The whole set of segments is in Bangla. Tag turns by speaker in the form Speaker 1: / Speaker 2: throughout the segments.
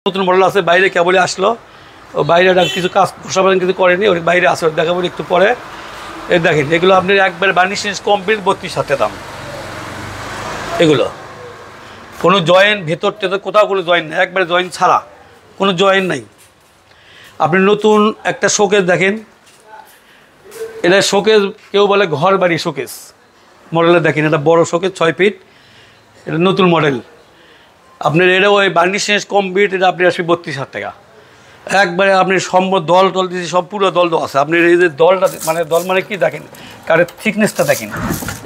Speaker 1: নতুন মডেল আছে, বাইরে কেবলই আসলো, ও বাইরে কিছু কাজ প্রসাবন কিছু করেনি, ওর বাইরে আসে, দেখাবো একটু পরে। এই দেখেন এগুলো আপনার একবারে বার্নিশ কমপ্লিট 32,000 দাম। এগুলো কোনো জয়েন্ট ভেতর টেতর কোথাও কোনো জয়েন্ট নেই, একবারে জয়েন্ট ছাড়া, কোনো জয়েন্ট নাই। আপনি নতুন একটা শোকেস দেখেন, এটা শোকেস কেউ বলে ঘর বাড়ি শোকেস মডেলে দেখেন, এটা বড় শোকেস 6 ফিট, এটা নতুন মডেল। আপনার এটা ওই বার্নিশ কমপ্লিট, এটা আপনি আসবে 32,000 টাকা। একবারে আপনি দল দিয়েছি, সব পুরো দল আছে। আপনি এই যে দলটা মানে দল মানে কি দেখেন, কাঠের থিকনেসটা দেখেন,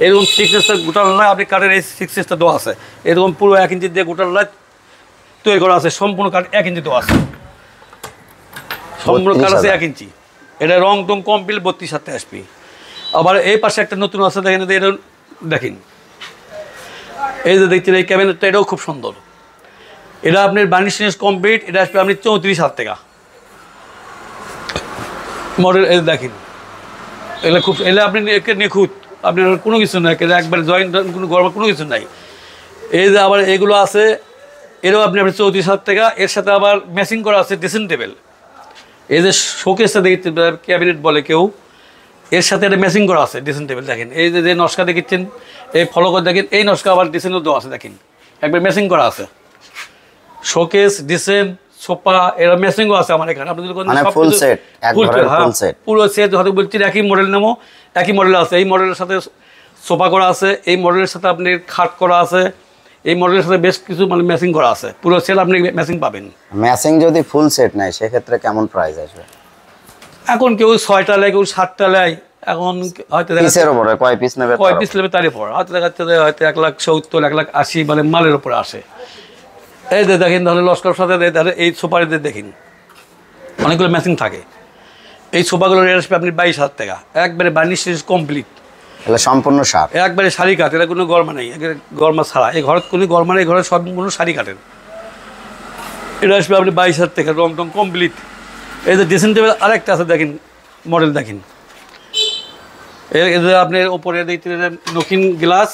Speaker 1: এরকম থিকনেসটা গোটাল নয়, আপনি কাঠের এই থিকনেসটা দেওয়া আছে, এরকম পুরো 1 ইঞ্চি দিয়ে গোটাল নয় তৈরি করা আছে, সম্পূর্ণ কাঠ 1 ইঞ্চি দেওয়া আছে, সম্পূর্ণ কাঠ আছে 1 ইঞ্চি। এটা রং টং কমপ্লিট 32,000 টাকা আসবে। আবার এই পাশে একটা নতুন আছে দেখেন, এটা দেখেন, এই যে দেখছেন এই ক্যাবিনেটটা, এটাও খুব সুন্দর। এটা আপনার বার্নিশ কমপ্লিট, এটা আসবে আপনি 34,000 টাকা মডেল। এই দেখেন এগুলো খুব, এগুলো আপনি একে নিখুঁত, আপনার কোনো কিছু নাই, একবার জয়েন্ট কোনো গরম কোনো কিছু নাই। এই যে আবার এগুলো আছে, এরও আপনি 34,000 টাকা। এর সাথে আবার ম্যাচিং করা আছে ড্রেসিং টেবিল, এই যে শোকেসটা দেখতে ক্যাবিনেট বলে কেউ, এর সাথে এটা ম্যাচিং করা আছে ড্রেসিং টেবিল। দেখেন এই যে নকশা দেখেছেন, এই ফলো করে দেখেন, এই নকশা আবার ডিসেন্টও দেওয়া আছে, দেখেন একবার ম্যাচিং করা আছে। শোকেস, ডিসেন্ট, সোফা, এরা ম্যাচিংও আছে আমার এখানে। আপনাদের
Speaker 2: ফুল সেট, ফুল সেট,
Speaker 1: পুরো সেট হয়তো বলছি একই মডেল নেবো, একই মডেল আছে। এই মডেলের সাথে সোফা করা আছে, এই মডেলের সাথে আপনি খাট করা আছে, এই মডেলের সাথে বেশ কিছু মানে ম্যাচিং করা আছে, পুরো সেট আপনি ম্যাচিং পাবেন।
Speaker 2: ম্যাচিং যদি ফুল সেট নেয় সেক্ষেত্রে কেমন প্রাইস আসবে?
Speaker 1: এখন কেউ 6টা নেয়, কেউ 7টা নেয়, এখন হয়তো
Speaker 2: পিসের উপরে কয় পিস নেবে,
Speaker 1: কয় পিস নেবে তার উপর, হয়তো দেখা যাচ্ছে হয়তো 1,70,000, 1,80,000 মানে মালের উপরে আসে। এই যে দেখেন তাহলে লস্কর সাথে এই সোফারিতে দেখেন অনেকগুলো ম্যাচিং থাকে। এই সোফাগুলোর রেট আসবে আপনি 22,000 টাকা, একবারে বার্নিশ কমপ্লিট,
Speaker 2: তাহলে সম্পূর্ণ সার,
Speaker 1: একবারে শাড়ি কাঠ, এটা কোনো গরমা নেই, গরমা ছাড়া। এই ঘরের কোনো গরমা নেই, ঘরের সম্পূর্ণ শাড়ি কাঠের। এটা আসবে আপনি 22,000 টাকা, রং টং কমপ্লিট। এই যে ড্রেসিং টেবিল আরেকটা আছে দেখেন, মডেল দেখেন, এদের আপনার ওপরে দেখতে নকিন গ্লাস,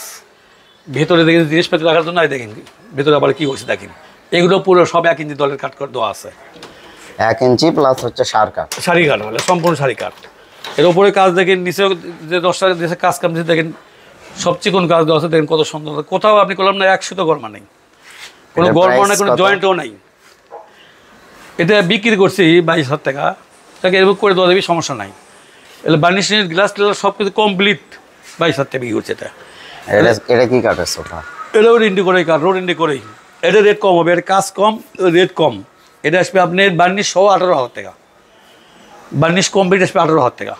Speaker 1: ভেতরে দেখেন জিনিসপত্র রাখার জন্য দেখেন ভেতরে আবার কী করছে দেখেন, এগুলো পুরো সব 1 ইঞ্চি দলের কাঠ করে দেওয়া আছে,
Speaker 2: 1 ইঞ্চি প্লাস হচ্ছে শাড়ি কাঠ
Speaker 1: হলে সম্পূর্ণ শাড়ি কাঠ। এর উপরে কাজ দেখেন, নিচেও যে 10টা দেশে কাজ কাম দেখেন, সব চিকন কাজ দেওয়া আছে, দেখেন কত সুন্দর। কোথাও আপনি করলাম না 100 গরমা নেই, কোনো গরমা নেই, কোনো জয়েন্টও নেই। এটা বিক্রি করছি 22,000 টাকা, তাকে এরকম করে দেওয়া যাবে, সমস্যা নাই। এগুলো বার্নিশ গ্লাস টেলার সব কিছু কমপ্লিট 22,000 টাকা বিক্রি করছে।
Speaker 2: এটা কি কাঠের সোফা?
Speaker 1: এটাও ইন্ডি করেই কাঠ, রোড ইন্ডি করেই। এটা রেট কম হবে, এর কাজ কম, রেট কম। এটা আসবে আপনার বার্নিশ সহ 18,000 টাকা, বার্নিশ কমপ্লিট আসবে 18,000 টাকা।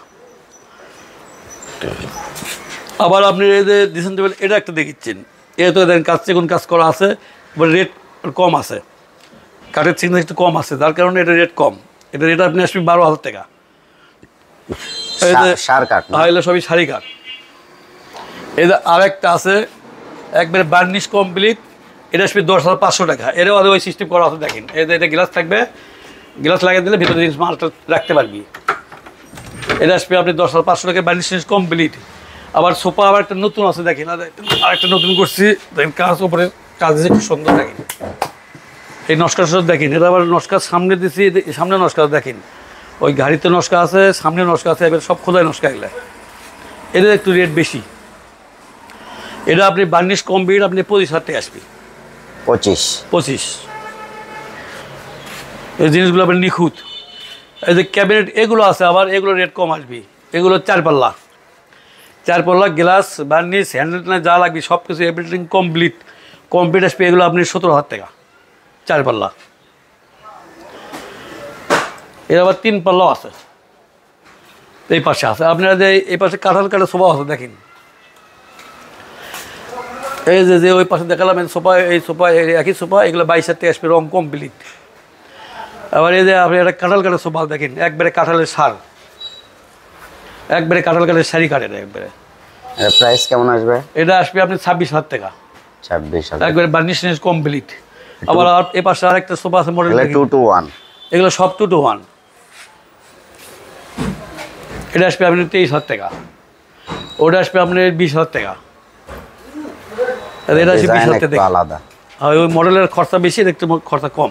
Speaker 1: আবার আপনি এই যে ডিসেন্ট টেবিল, এটা একটা দেখিচ্ছেন, এটা তো দেখেন কাজ চিকন কাজ করা আছে, রেট কম আছে, কাঠের চিকন একটু কম আছে, যার কারণে এটা রেট কম। এটা রেট আপনি আসবে 12,000 টাকা। এগুলো সবই শাড়ি কাঠ। এই যে আরেকটা আছে একবারে বার্নিশ কমপ্লিট, এটা আসবে 10,500 টাকা। এরও ওই সিস্টেম করা আছে দেখেন, এটা গ্লাস থাকবে, গ্লাস লাগিয়ে দিলে ভিতরে জিনিস মালটা রাখতে পারবি। এটা আসবে আপনি 10,500 টাকা, বার্নিশ কমপ্লিট। আবার সোফা আবার একটা নতুন আছে দেখেন, আর একটা নতুন করছি দেখেন, কাজ উপরে কাজ দিয়েছে, খুব সুন্দর দেখেন। এই নস্কার দেখেন, এটা আবার নস্কার সামনে দিচ্ছি, সামনে নস্কার দেখেন, ওই গাড়িতে নস্কা আছে, সামনে নস্কা আছে, এবার সব খোদায় নস্কা এগুলো। এদের একটু রেট বেশি। এটা আপনি বার্নিশ কমপ্লিট আপনি 25,000 টাকা আসবে, 25। এই জিনিসগুলো আপনি নিখুঁত। এই যে ক্যাবিনেট এগুলো আছে, আবার এগুলো রেট কম আসবে। এগুলো 4 পাল্লা গ্লাস, বার্নিশ, হ্যান্ডেল যা লাগবে সব কিছু এভরিথিং কমপ্লিট আসবে। এগুলো আপনি 17,000 টাকা 4 পাল্লা। এর আবার 3 পাল্লাও আছে, এই পাশে আছে। আপনারা যে এই পাশে কাঁঠাল সোফা আছে দেখেন, এই যে ওই পাশে দেখালাম সোফা, এই সোফা একই সোফা, এগুলো 22,000 টাকা আসবে, রং কমপ্লিট। আবার এই যে আপনি একটা কাঁঠাল সোফা দেখেন, একবারে কাঁঠালের সার, একবারে কাঁঠালের শাড়ি কাঠের একবারে।
Speaker 2: প্রাইস কেমন আসবে? এটা
Speaker 1: আসবে আপনি 26,000 টাকা,
Speaker 2: 26,000
Speaker 1: একবারে বার্নিশ কমপ্লিট। আবার এই পাশে আরেকটা সোফা আছে মডেল
Speaker 2: 2 to 1,
Speaker 1: এগুলো সব 2 to 1। এটা আসবে আপনি 23,000 টাকা, ওটা আসবে আপনার 20,000 টাকা। এটা আসবে 20,000 টাকা আলাদা। ওই মডেলের খরচা বেশি, একটু খরচা কম।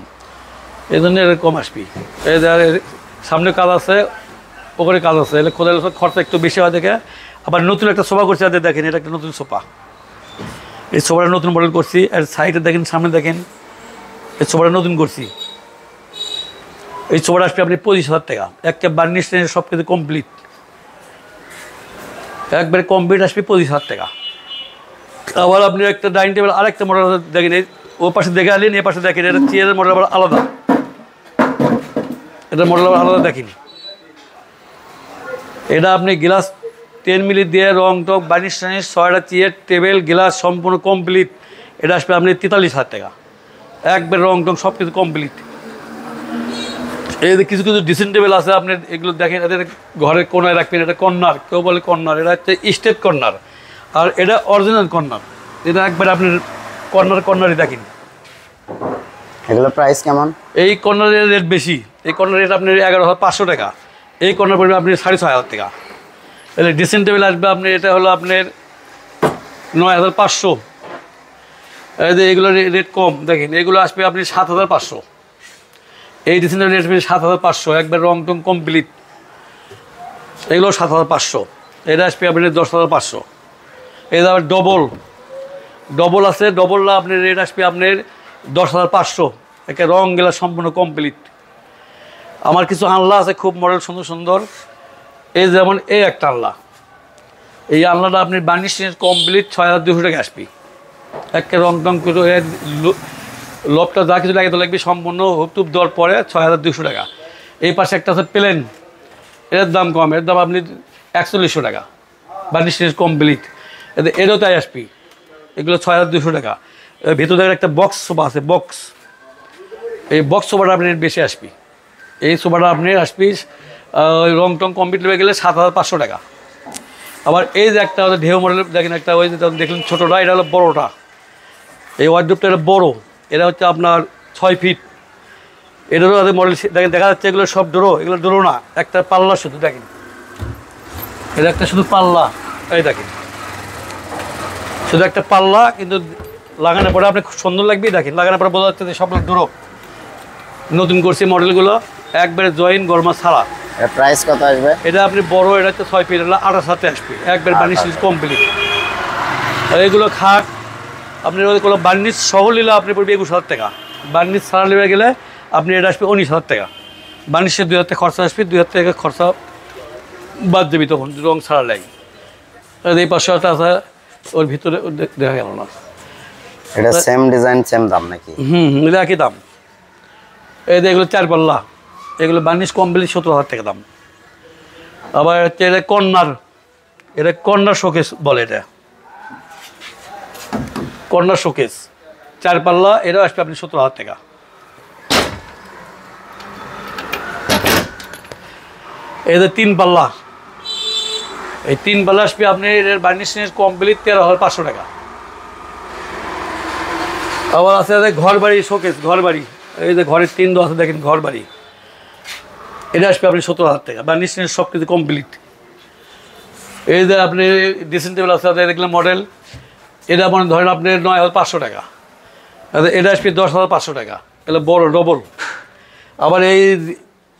Speaker 1: এই জন্য এর কম আসবি। এই সামনে কাজ আছে, ওখানে কাজ আছে, এলে খোদাই খরচা একটু বেশি হয় দেখে। আবার নতুন একটা সোফা করছি, যাদের দেখেন এটা একটা নতুন সোফা, এই সোফাটা নতুন মডেল করছি। আর সাইডে দেখেন, সামনে দেখেন, এই সোফাটা নতুন করছি। এই সোফাটা আসবে আপনি 25,000 টাকা, একটা বার্নিশ সব কিছু কমপ্লিট, একবারে কমপ্লিট আসবে 25,000 টাকা। আবার আপনি একটা ডাইনিং টেবিল আরেকটা মডেল দেখেন, ও পাশে দেখে আনলেন, এ পাশে দেখেন, এটা চেয়ারের মডেল আবার আলাদা, এটা মডেল আবার আলাদা দেখেন। এটা আপনি গ্লাস 10 মিলি দিয়ে রং টক বার্নিশ টার্নিশ 6টা চেয়ার টেবিল গ্লাস সম্পূর্ণ কমপ্লিট, এটা আসবে আপনি 43,000 টাকা, একবার রং টং সব কিছু কমপ্লিট। এই যে কিছু কিছু ড্রেসিং টেবিল আছে, আপনি এগুলো দেখেন, এদের ঘরের কোনায় রাখবেন, এটা কর্নার, কেউ বলে কর্নার, এটা হচ্ছে স্টেট কর্নার, আর এটা অরিজিনাল কর্নার, এটা একবার আপনার কর্নারই দেখেন।
Speaker 2: এগুলো প্রাইস কেমন?
Speaker 1: এই কর্নারের রেট বেশি, এই কর্নার রেট আপনার 11,500 টাকা, এই কর্নার পড়বে আপনি 6,500 টাকা। তাহলে ড্রেসিং টেবিল আসবে আপনি, এটা হলো আপনার 9,500। এই যে এগুলোর রেট কম দেখেন, এগুলো আসবে আপনি 7,500। এই ড্রেসিং টেবিল রেট আসবে 7,500, একবার রং টং কমপ্লিট, এগুলো 7,500। এটা আসবে আপনি 10,500। এই আবার ডবল আছে, ডবলটা আপনার রেট আসবে আপনার 10,500, একে রং গেলা সম্পূর্ণ কমপ্লিট। আমার কিছু আনলা আছে খুব মডেল সুন্দর সুন্দর, এই যেমন এই একটা আনলা, এই আনলাটা আপনি বার্নিশ কমপ্লিট 6,200 টাকা আসবি, একে রং টং করে লবটা যা কিছু লাগে তো লাগবে সম্পূর্ণ হুপটুপ দেওয়ার পরে 6,200 টাকা। এই পাশে একটা আছে প্লেন, এর দাম কম, এর দাম আপনি 4100 টাকা, বার্নিশ কমপ্লিট, এরও তাই আসবি, এগুলো 6,200 টাকা। ভেতরে একটা বক্স সোফা আছে, বক্স, এই বক্স সোফাটা আপনি বেশি আসবি, এই সোফাটা আপনি আসবি রং টং কমপ্লিট হয়ে গেলে 7,500 টাকা। আবার এই যে একটা ঢেউ মডেল দেখেন, একটা ওই যে দেখলেন ছোটোটা, এটা হলো বড়োটা, এই ওয়ার্ডরোবটা এটা বড়, এটা হচ্ছে আপনার 6 ফিট। এটারও মডেল দেখেন, দেখা যাচ্ছে এগুলো সব ডোরো, এগুলো ডোরো না, একটা পাল্লা শুধু দেখেন, এটা একটা শুধু পাল্লা, এই দেখেন শুধু একটা পাল্লা, কিন্তু লাগানোর পরে আপনি খুব সুন্দর লাগবে, দেখেন লাগানোর পরে বোঝা যাচ্ছে যে সব ডোরো। নতুন করছি মডেলগুলো, একবারে জয়েন গরমা ছাড়া।
Speaker 2: প্রাইস কত আসবে?
Speaker 1: এটা আপনি বড়, এটা হচ্ছে 6 ফিট, এটা 28,000 আসবে, একবার বার্নিশ কমপ্লিট। আর এগুলো খাট আপনি ওগুলো বার্নিশ সহ নিলে আপনি পড়বে 21,000 টাকা, বার্নিশ ছাড়া নেবে গেলে আপনি এটা আসবে 19,000 টাকা, বার্নিশের 2,000 টাকা খরচা আসবে, 2,000 টাকা খরচা বাদ দেবি তখন রং ছাড়া লাগে। এই পাশে আছে, ওর ভিতরে দেখা গেল না,
Speaker 2: এটা সেম ডিজাইন সেম দাম নাকি?
Speaker 1: এটা একই দাম। এই যে এগুলো 4 পাল্লা, এগুলো বার্নিশ কমপ্লিট 17,000 টাকা দাম। আবার হচ্ছে এটা কর্নার শোকেস বলে, এটা কর্নার শোকেস 4 পাল্লা, এটাও আসবে আপনি 17,000 টাকা। এই যে 3 পাল্লা, এই 3 পাল্লা আসবে আপনি এর বার্নিশ কমপ্লিট 13,500 টাকা। আবার আছে ঘর বাড়ি শোকেস, ঘর বাড়ি, এই যে ঘরের 3 আছে দেখেন, ঘর বাড়ি, এটা আসবে আপনি 17,000 টাকা, বার্নিশ সব কিছু কমপ্লিট। এই যে আপনি ড্রেসিং টেবিল আছে দেখলাম মডেল, এটা মনে ধরেন আপনি 9,500 টাকা, এটা আসবে 10,500 টাকা, এটা বড় ডবল। আবার এই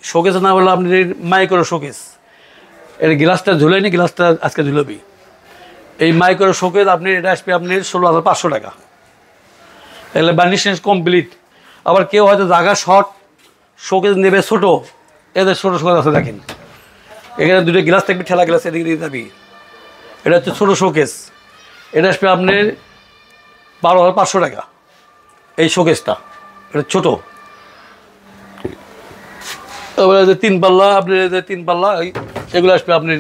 Speaker 1: শোকেস না বললে আপনি মাইক্রো শোকেস, এর গ্লাসটা ঝুলেনি, গ্লাসটা আজকে ঝুলবি, এই মাইক্রো শোকেস আপনি এটা আসবে আপনি 16,500 টাকা, এগুলো বার্নিশ কমপ্লিট। আবার কেউ হয়তো জায়গা শর্ট, শোকেস নেবে ছোটো, এদের ছোটো শোকেস আছে দেখেন, এখানে 2টো গ্লাস থাকবে, ঠেলা গ্লাস এদিকে দিয়ে যাবি, এটা হচ্ছে ছোটো শোকেস, এটা আসবে আপনার 12,500 টাকা, এই শোকেসটা, এটা ছোটো। তারপরে যে 3 পাল্লা, আপনি যে 3 পাল্লা এগুলো আসবে আপনার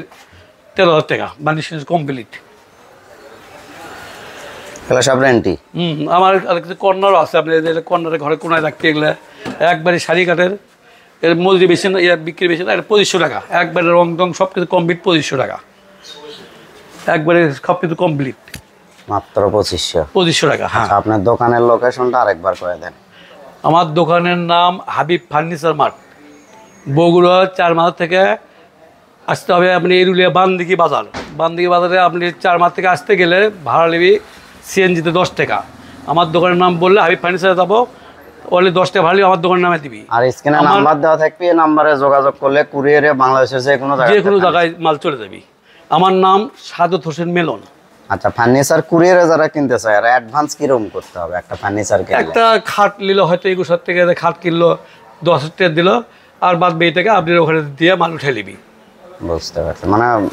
Speaker 1: 13,000 টাকা, বার্নিশ কমপ্লিট,
Speaker 2: এগুলো সব রেন্টি।
Speaker 1: আমার আর কিছু কর্নারও আছে, আপনি কর্নারে ঘরে কোনায় রাখতে, এগুলো একবারে শাড়ি কাঠের, এর মজুরি বেশি না, এর বিক্রি বেশি না, এটা 2500 টাকা, একবারে রং টং সব কিছু কমপ্লিট 2500 টাকা, একবারে সব কিছু কমপ্লিট
Speaker 2: মাত্র 2500
Speaker 1: টাকা। হ্যাঁ,
Speaker 2: আপনার দোকানের লোকেশনটা আরেকবার করে দেন।
Speaker 1: আমার দোকানের নাম হাবিব ফার্নিচার মার্ট, বগুড়া 4 মাথা থেকে আসতে হবে আপনি, এরুলিয়া বান্দিকি বাজারে আপনি 4 মাথা থেকে আসতে গেলে ভাড়া নেবি সিএনজিতে 10 টাকা। আমার দোকানের নাম বললে হাবিব ফার্নিচারে যাবো, অনলি 10টা ভাড়া আমার দোকানের নামে দিবি।
Speaker 2: আর স্ক্রিনে
Speaker 1: আমার-
Speaker 2: নাম্বার দেওয়া থাকবে, এই নাম্বারে যোগাযোগ করলে কুরিয়ারে বাংলাদেশের যে কোনো
Speaker 1: যে
Speaker 2: জায়গায়
Speaker 1: কোনো জায়গায় মাল চলে যাবি। আমার নাম সাদত হোসেন মিলন।
Speaker 2: আচ্ছা, ফার্নিচার কুরিয়ারে যারা কিনতে চায় আর অ্যাডভান্স কিরকম করতে হবে একটা ফার্নিচার কিনলে?
Speaker 1: একটা খাট নিল হয়তো 21,000 টাকা দিয়ে খাট কিনলো, 10,000 টাকা দিল, আর বাদ বাকি টাকা আপনি ওখানে দিয়ে মাল উঠে নিবি।
Speaker 2: বুঝতে পারছি, মানে